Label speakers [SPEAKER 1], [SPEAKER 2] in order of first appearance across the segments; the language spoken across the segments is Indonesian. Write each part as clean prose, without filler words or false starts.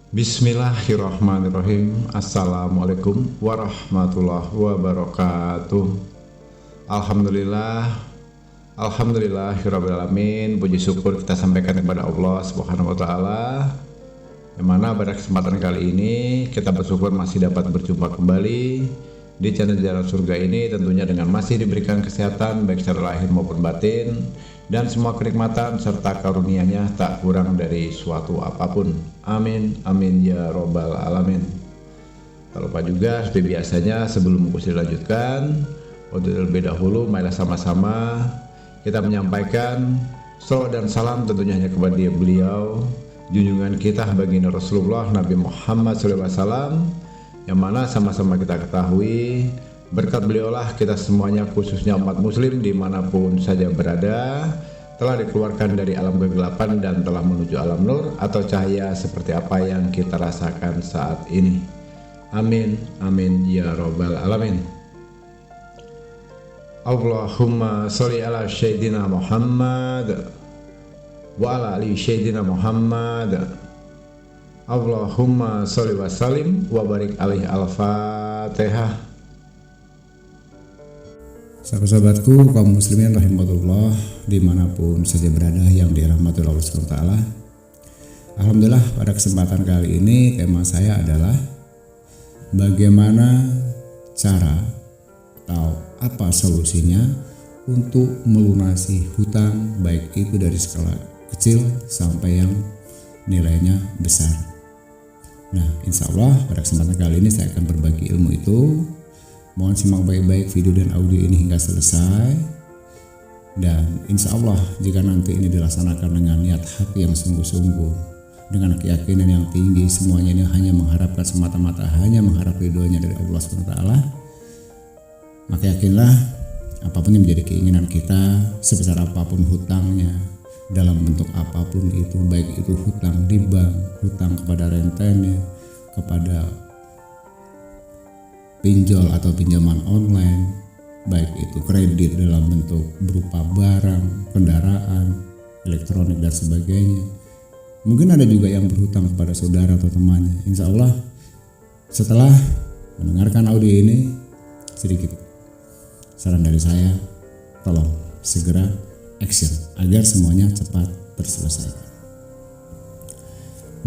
[SPEAKER 1] Bismillahirrahmanirrahim. Assalamualaikum warahmatullahi wabarakatuh. Alhamdulillah, alhamdulillahirrabbilalamin. Puji syukur kita sampaikan kepada Allah Subhanahu wa taala, yang mana pada kesempatan kali ini kita bersyukur masih dapat berjumpa kembali di channel Jalan Surga ini, tentunya dengan masih diberikan kesehatan baik secara lahir maupun batin, dan semua kenikmatan serta karunia-Nya tak kurang dari suatu apapun. Amin, amin ya robbal alamin. Tak lupa juga seperti biasanya, sebelum kursi dilanjutkan, untuk terlebih dahulu marilah sama-sama kita menyampaikan salawat dan salam tentunya hanya kepada beliau, junjungan kita baginda Rasulullah Nabi Muhammad SAW, yang mana sama-sama kita ketahui berkat beliaulah kita semuanya, khususnya umat muslim dimanapun saja berada, telah dikeluarkan dari alam kegelapan dan telah menuju alam nur atau cahaya seperti apa yang kita rasakan saat ini. Amin, amin ya robbal alamin. Allahumma sholli ala Sayyidina Muhammad wa ala ali Sayyidina Muhammad. Allahumma sholli wa sallim wa barik alaihi. Al-Fatihah.
[SPEAKER 2] Sahabat-sahabatku kaum muslimin rahimahullah dimanapun saja berada yang dirahmati Allah SWT. Alhamdulillah, pada kesempatan kali ini tema saya adalah bagaimana cara atau apa solusinya untuk melunasi hutang, baik itu dari skala kecil sampai yang nilainya besar. Nah, insya Allah pada kesempatan kali ini saya akan berbagi ilmu itu. Mohon simak baik-baik video dan audio ini hingga selesai. Dan insya Allah jika nanti ini dilaksanakan dengan niat hati yang sungguh-sungguh, dengan keyakinan yang tinggi, semuanya ini hanya mengharapkan semata-mata hanya mengharap ridhonya dari Allah SWT, maka yakinlah apapun yang menjadi keinginan kita, sebesar apapun hutangnya, dalam bentuk apapun itu, baik itu hutang di bank, hutang kepada rentenir, kepada pinjol atau pinjaman online, baik itu kredit dalam bentuk berupa barang, kendaraan, elektronik dan sebagainya. Mungkin ada juga yang berhutang kepada saudara atau temannya. Insya Allah setelah mendengarkan audio ini, sedikit saran dari saya, tolong segera action agar semuanya cepat terselesaikan.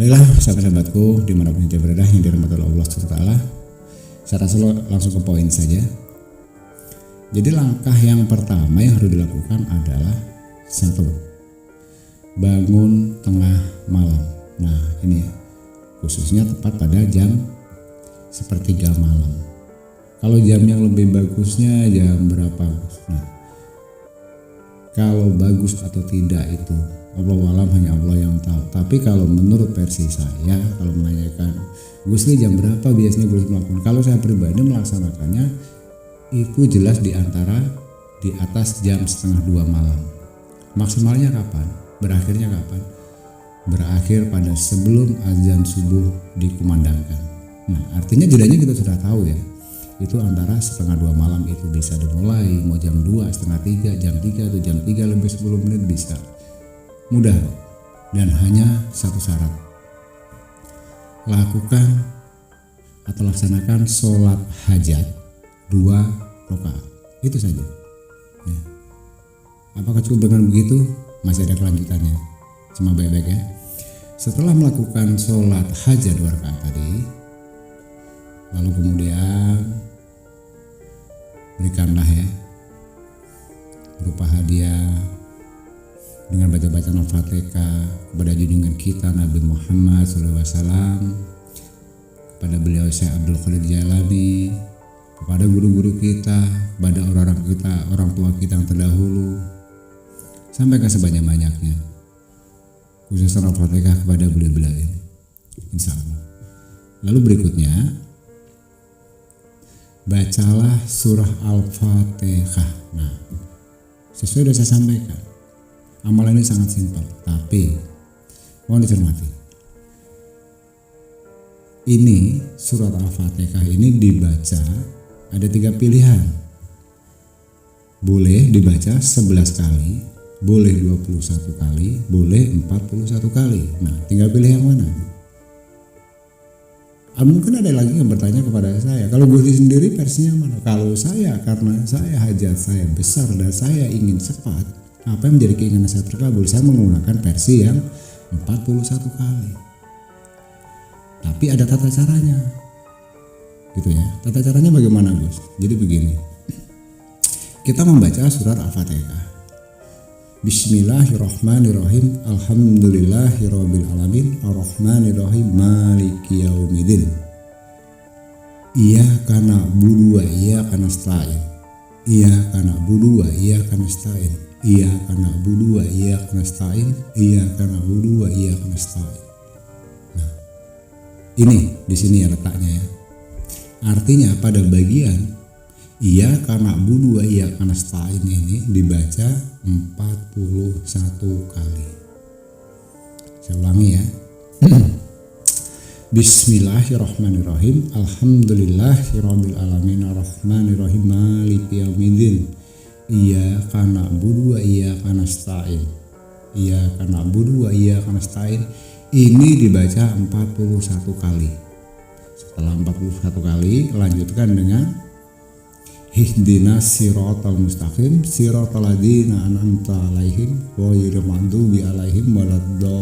[SPEAKER 2] Baiklah sahabat-sahabatku dimanapun Anda berada yang dirahmati Allah SWT, saya rasa langsung ke poin saja. Jadi langkah yang pertama yang harus dilakukan adalah satu, bangun tengah malam. Nah ini ya, khususnya tepat pada jam sepertiga malam. Kalau jam yang lebih bagusnya jam berapa? Nah, kalau bagus atau tidak itu Allahu alam, hanya Allah yang tahu. Tapi kalau menurut versi saya, kalau menanyakan Gusli jam berapa biasanya Gusli melakukan, kalau saya pribadi melaksanakannya itu jelas di atas jam setengah 2 malam. Maksimalnya kapan? Berakhirnya kapan? Berakhir pada sebelum azan subuh dikumandangkan. Nah artinya jedanya kita sudah tahu ya, itu antara setengah 2 malam itu bisa dimulai, mau jam 2, setengah 3, jam 3 atau jam 3 lebih 10 menit bisa. Mudah dan hanya satu syarat, lakukan atau laksanakan sholat hajat 2 rakaat, itu saja ya. Apakah cukup dengan begitu? Masih ada kelanjutannya, cuma baik-baik ya. Setelah melakukan sholat hajat 2 rakaat tadi, lalu kemudian berikanlah ya berupa hadiah dengan baca-baca Al-Fatihah kepada junjungan kita Nabi Muhammad SAW, kepada beliau Syekh Abdul Qadir Jailani, kepada guru-guru kita, kepada orang tua kita yang terdahulu, sampaikan sebanyak-banyaknya, khususnya Al-Fatihah kepada beliau-beliau ini, insya Allah. Lalu berikutnya bacalah surah Al-Fatihah. Nah, sesuai yang saya sampaikan, amalan ini sangat simpel, tapi mohon dicermati. Ini surat Al-Fatihah ini dibaca ada 3 pilihan. Boleh dibaca 11 kali, boleh 21 kali, boleh 41 kali. Nah, tinggal pilih yang mana. Mungkin ada lagi yang bertanya kepada saya, kalau Gusti sendiri versinya mana? Kalau saya, karena saya hajat saya besar dan saya ingin cepat, apa yang menjadi keinginan saya terkabul, saya menggunakan versi yang 41 kali. Tapi ada tata caranya, gitu ya. Tata caranya bagaimana, Gus? Jadi begini, kita membaca surat Al-Fatihah. Bismillahirrahmanirrahim. Alhamdulillahirabbil alamin arrahmanirrahim maliki yaumiddin. Iyyaka na'budu wa iyyaka nasta'in. Iyyaka na'budu wa iyyaka nasta'in. Iyyaka na'budu wa iyyaka nasta'in. Iyyaka na'budu wa iyyaka nasta'in. Nah, ini di sini ya letaknya ya. Artinya pada bagian Iyyaka na'budu wa iyyaka nasta'in ini dibaca 41 kali. Saya ulangi ya. Bismillahirrahmanirrahim. Alhamdulillahirabbil alamin arrahmanirrahim maliki yaumiddin. Iyyaka na'budu wa iyyaka nasta'in. Iyyaka na'budu wa iyyaka nasta'in. Ini dibaca 41 kali. Setelah 41 kali lanjutkan dengan Ihdinas siratal mustaqim siratal ladzina an'amta 'alaihim ghairil maghdubi 'alaihim waladdallin.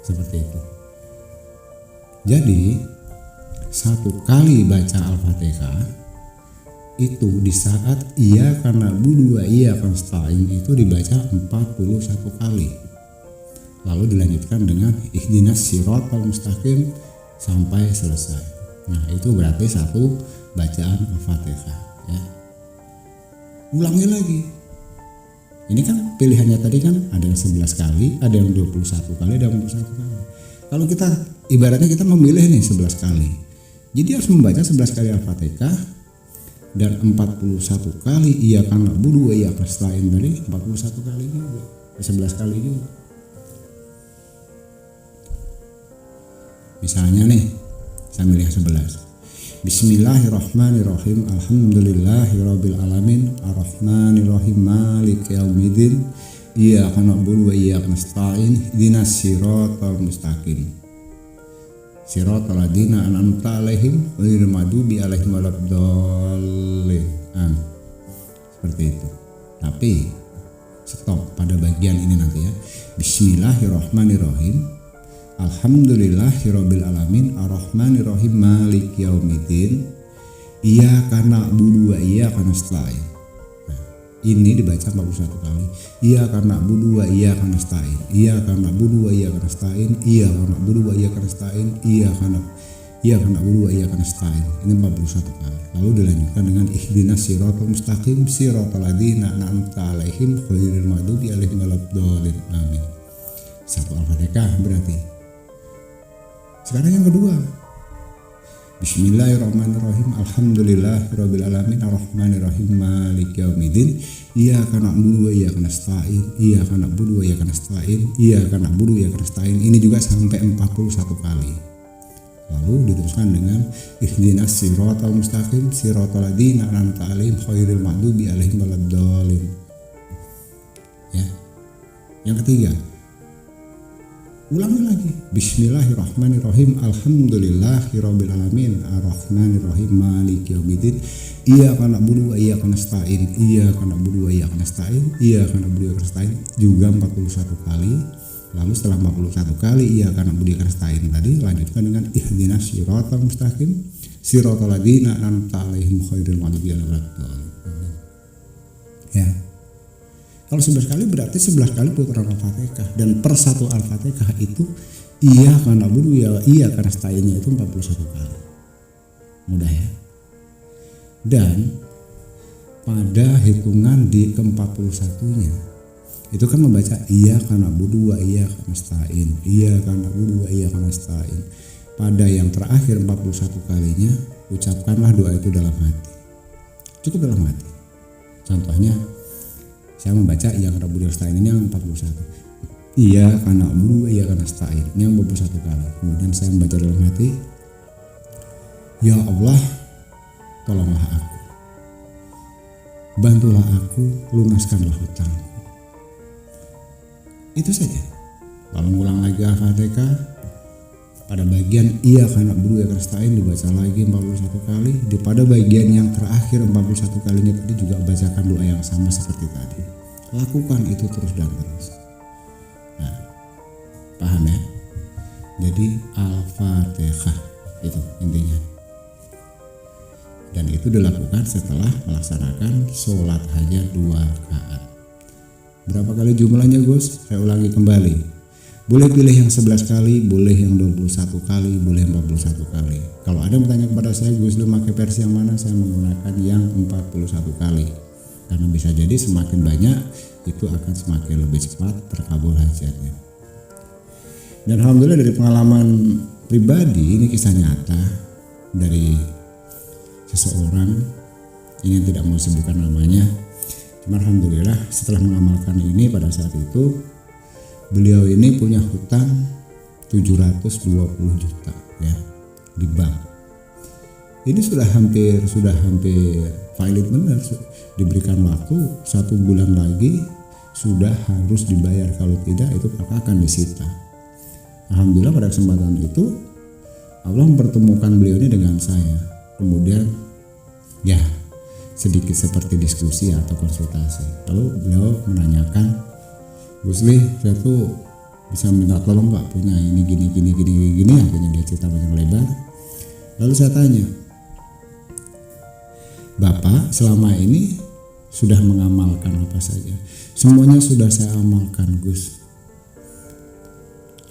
[SPEAKER 2] Seperti itu. Jadi satu kali baca Al-Fatihah itu di saat iyyaka na'budu wa iyyaka nasta'in itu dibaca 41 kali. Lalu dilanjutkan dengan ihdinas siratal mustaqim sampai selesai. Nah, itu berarti satu bacaan Al-Fatihah ya. Ulangi lagi. Ini kan pilihannya tadi kan ada yang 11 kali, ada yang 21 kali, ada yang 21 kali. Kalau kita ibaratnya kita memilih nih 11 kali. Jadi harus membaca 11 kali Al-Fatihah dan 41 kali iyyaka na'budu wa iyyaka nasta'in tadi 41 kali juga. 11 kali juga. Misalnya nih saya milih 11. Bismillahirrahmanirrahim. Alhamdulillahirabbil alamin arrahmanirrahim maliki yaumiddin. Iyyaka na'budu wa iyyaka nasta'in. Ihdinas siratal mustaqim. Siratal ladzina an'amta 'alaihim ghairil maghdubi 'alaihim waladdallin. Seperti itu. Tapi stop pada bagian ini nanti ya. Bismillahirrahmanirrahim. Alhamdulillahirabbil alamin arrahmanirrahim maliki yaumiddin. Iyyaka na'budu wa iyyaka nasta'in. Nah, ini dibaca 41 kali. Iyyaka na'budu wa iyyaka nasta'in. Iyyaka na'budu wa iyyaka nasta'in. Iyyaka na'budu wa iyyaka nasta'in. Iyyaka na'budu wa iyyaka nasta'in. Ini 41 kali. Lalu dilanjutkan dengan ihdinas siratal mustaqim siratal ladzina an'amta 'alaihim ghairil maghdubi 'alaihim waladdallin. Amin. Satu Al-Fatihah berarti. Sekarang yang kedua. Bismillahirrahmanirrahim. Alhamdulillahirabbil alamin arrahmanirrahim maliki yaumiddin. Iyyaka na'budu wa iyyaka nasta'in. Iyyaka na'budu wa iyyaka nasta'in. Iyyaka na'budu wa iyyaka nasta'in. Ini juga sampai 41 kali. Lalu diteruskan dengan ihdinas siratal mustaqim siratal ladzina an'amta 'alaihim ghairil maghdubi 'alaihim waladdallin. Ya. Yang ketiga. Ulangi lagi. Bismillahirrahmanirrahim. Alhamdulillahirabbil alamin arrahmanirrahim maliki yaumiddin. Iyyaka na'budu wa iyyaka nasta'in. Iyyaka na'budu wa iyyaka nasta'in. Iyyaka na'budu wa iyyaka nasta'in juga 41 kali. Lalu setelah 41 kali iyyaka na'budu wa iyyaka nasta'in tadi lanjutkan dengan ihdinas siratal mustaqim siratal ladzina an'amta 'alaihim ghairil maghdubi 'alaihim waladdallin. Ya. Kalau 11 kali berarti 11 kali putaran Al-Fatihah, dan per satu Al-Fatihah itu iyyaka na'budu wa iyyaka nasta'innya itu 41 kali. Mudah ya. Dan pada hitungan di ke-41-nya itu kan membaca iyyaka na'budu wa iyyaka nasta'in. Iyyaka na'budu wa iyyaka nasta'in. Pada yang terakhir 41 kalinya ucapkanlah doa itu dalam hati. Cukup dalam hati. Contohnya saya membaca iyyaka na'budu wa nasta'in ini yang 41. Iyyaka na'budu wa iyyaka nasta'in ini yang 41 kali. Kemudian saya membaca dalam hati, ya Allah, tolonglah aku, bantulah aku, lunaskanlah hutangku. Itu saja. Lalu ulang lagi Al-Fatihah, Pada bagian iya karena buru ya kerestain dibaca lagi 41 kali. Pada bagian yang terakhir 41 kalinya tadi juga bacakan doa yang sama seperti tadi. Lakukan itu terus dan terus. Nah, paham ya? Jadi Al-Fatihah itu intinya. Dan itu dilakukan setelah melaksanakan sholat hajat 2 rakaat. Berapa kali jumlahnya Gus? Saya ulangi kembali. Boleh pilih yang 11 kali, boleh yang 21 kali, boleh 41 kali. Kalau ada yang bertanya kepada saya, Gus lu pakai versi yang mana? Saya menggunakan yang 41 kali. Karena bisa jadi semakin banyak itu akan semakin lebih cepat terkabul hajatnya. Dan alhamdulillah dari pengalaman pribadi, ini kisah nyata dari seseorang, ini tidak mau sebutkan namanya. Cuma alhamdulillah setelah mengamalkan ini pada saat itu beliau ini punya hutang 720 juta ya di bank. Ini sudah hampir valid benar, diberikan waktu 1 bulan lagi sudah harus dibayar, kalau tidak itu akan disita. Alhamdulillah pada kesempatan itu Allah mempertemukan beliau ini dengan saya. Kemudian ya sedikit seperti diskusi atau konsultasi. Lalu beliau menanyakan, Gus Li, saya tuh bisa minta tolong Pak, punya ini gini, akhirnya dia cerita panjang lebar. Lalu saya tanya, Bapak selama ini sudah mengamalkan apa saja? Semuanya sudah saya amalkan Gus.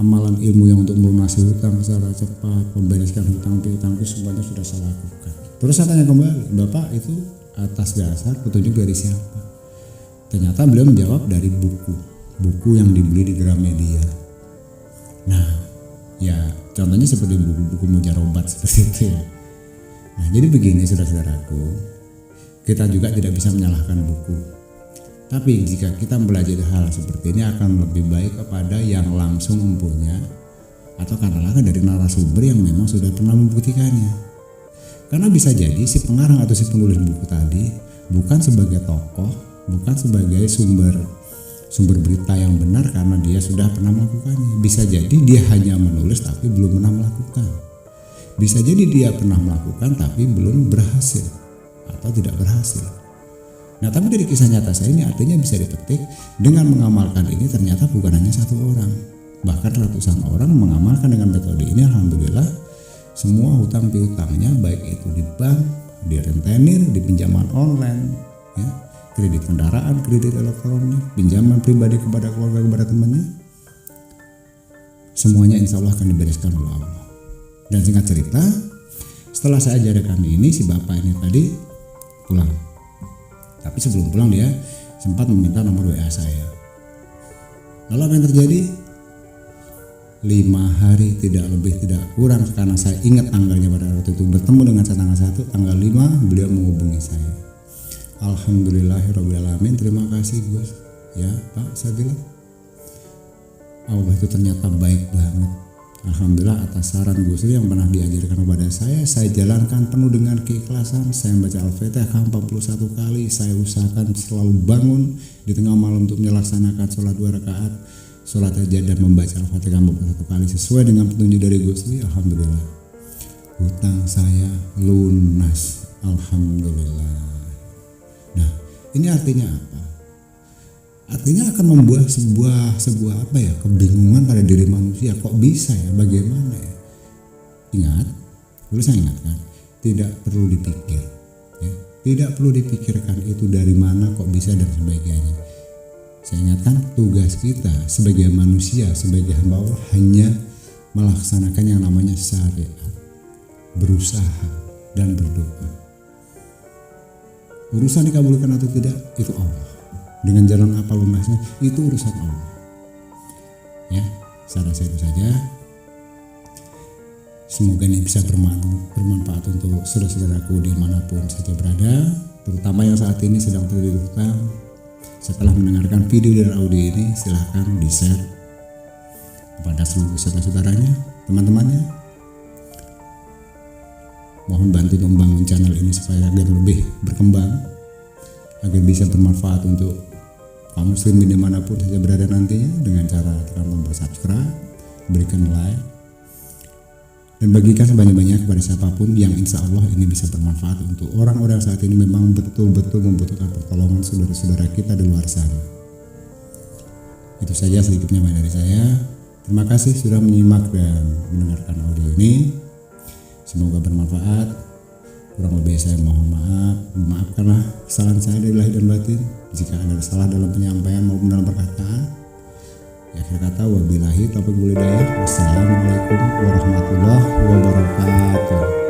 [SPEAKER 2] Amalan ilmu yang untuk melunasi hutang secara cepat, membereskan hutang piutang itu semuanya sudah saya lakukan. Terus saya tanya kembali, Bapak itu atas dasar petunjuk dari siapa? Ternyata beliau menjawab dari buku yang dibeli di Gramedia. Nah, ya contohnya seperti buku-buku mujarobat seperti itu ya. Nah, jadi begini saudara-saudaraku, kita juga tidak bisa menyalahkan buku. Tapi jika kita belajar hal seperti ini akan lebih baik kepada yang langsung mempunyai atau katakanlah dari narasumber yang memang sudah pernah membuktikannya. Karena bisa jadi si pengarang atau si penulis buku tadi bukan sebagai tokoh, bukan sebagai sumber berita yang benar karena dia sudah pernah melakukannya. Bisa jadi dia hanya menulis tapi belum pernah melakukan. Bisa jadi dia pernah melakukan tapi belum berhasil atau tidak berhasil. Nah, tapi dari kisah nyata saya ini artinya bisa dipetik dengan mengamalkan ini ternyata bukan hanya satu orang, bahkan ratusan orang mengamalkan dengan metode ini. Alhamdulillah semua hutang piutangnya baik itu di bank, di rentenir, di pinjaman online, ya, kredit kendaraan, kredit elektronik, pinjaman pribadi kepada keluarga, kepada temannya, semuanya insya Allah akan dibereskan oleh Allah. Dan singkat cerita, setelah saya ajarkan ini, si bapak ini tadi pulang. Tapi sebelum pulang dia sempat meminta nomor WA saya. Lalu apa yang terjadi? 5 hari tidak lebih tidak kurang, karena saya ingat tanggalnya pada waktu itu bertemu dengan saya tanggal 1, tanggal 5 beliau menghubungi saya. Alhamdulillahirrabbilalamin, terima kasih Gus. Ya Pak, saya bilang Allah itu ternyata baik banget. Alhamdulillah atas saran Gus yang pernah diajarkan kepada saya jalankan penuh dengan keikhlasan. Saya membaca Al-Fatihah 41 kali. Saya usahakan selalu bangun di tengah malam untuk melaksanakan sholat 2 rakaat, sholat hajat dan membaca Al-Fatihah 41 kali sesuai dengan petunjuk dari Gus. Alhamdulillah hutang saya lunas. Alhamdulillah. Nah, ini artinya apa? Artinya akan membuat sebuah apa ya, kebingungan pada diri manusia. Kok bisa ya, bagaimana ya? Ingat, dulu saya ingatkan, tidak perlu dipikir ya. Tidak perlu dipikirkan itu dari mana, kok bisa dan sebagainya. Saya ingatkan, tugas kita sebagai manusia, sebagai hamba Allah hanya melaksanakan yang namanya syariat, berusaha dan berdoa. Urusan dikabulkan atau tidak itu Allah. Dengan jalan apa lunasnya itu urusan Allah. Ya, saran saya itu saja. Semoga ini bisa bermanfaat untuk saudara-saudaraku dimanapun saja berada, terutama yang saat ini sedang terlilit hutang. Setelah mendengarkan video dan audio ini, silahkan di-share kepada seluruh saudara-saudaranya, teman-temannya. Mohon bantu untuk membangun channel ini supaya agar lebih berkembang, agar bisa bermanfaat untuk kaum muslimin dimanapun saja berada nantinya, dengan cara tekan tombol subscribe, berikan like, dan bagikan sebanyak-banyak kepada siapapun yang insya Allah ini bisa bermanfaat untuk orang-orang saat ini memang betul-betul membutuhkan pertolongan saudara-saudara kita di luar sana. Itu saja sedikitnya dari saya. Terima kasih sudah menyimak dan mendengarkan audio ini. Semoga bermanfaat. Kurang lebih saya mohon maaf. Maafkanlah kesalahan saya dari lahir dan batin jika ada salah dalam penyampaian maupun dalam perkataan. Akhir kata, wabillahi taufiq wal hidayah. Wassalamualaikum warahmatullahi wabarakatuh.